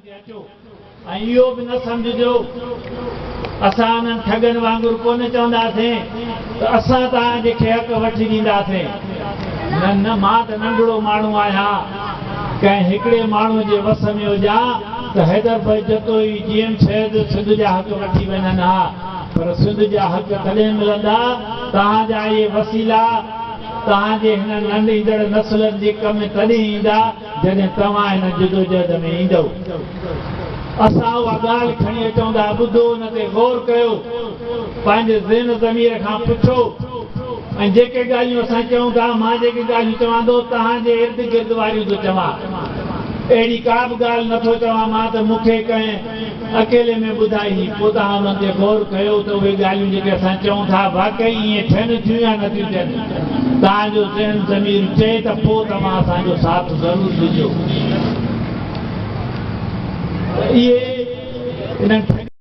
इहो बि न सम्झिजो असां उन्हनि ठगनि वांगुरु कोन चवंदासीं त असां तव्हांखे हक़ वठी ॾींदासीं। न न, मां त नंढड़ो माण्हू आहियां, कंहिं हिकिड़े माण्हू जे वस में हुजां त हैदर भाई जतो ई जीअं शहद सिंध जा हक़ वठी वञनि हा, पर सिंध जा हक़ तॾहिं मिलंदा तव्हांजा इहे वसीला तव्हांजे हिन नंढींदड़ नस्लनि जे कम तॾहिं ईंदा जॾहिं तव्हां हिन जदोजहद में ईंदव। असां उहा ॻाल्हि खणी अचूं था, ॿुधो, हुन ते गौर कयो, पंहिंजे ज़हन ज़मीर खां पुछो, ऐं जेके ॻाल्हियूं असां चऊं था, मां जेके ॻाल्हियूं चवां थो तव्हांजे इर्द गिर्द वारियूं थो चवां, अहिड़ी का बि ॻाल्हि नथो चवां मां त मूंखे कंहिं अकेले में ॿुधाई। पोइ तव्हां हुननि ते गौर कयो त उहे ॻाल्हियूं जेके असां चऊं था वाक़ई ईअं थियनि थियूं या नथियूं थियनि। तव्हांजो ज़हन ज़मीर चए त पोइ तव्हां असांजो साथ ज़रूरु ॾिजो। इहे इन्हनि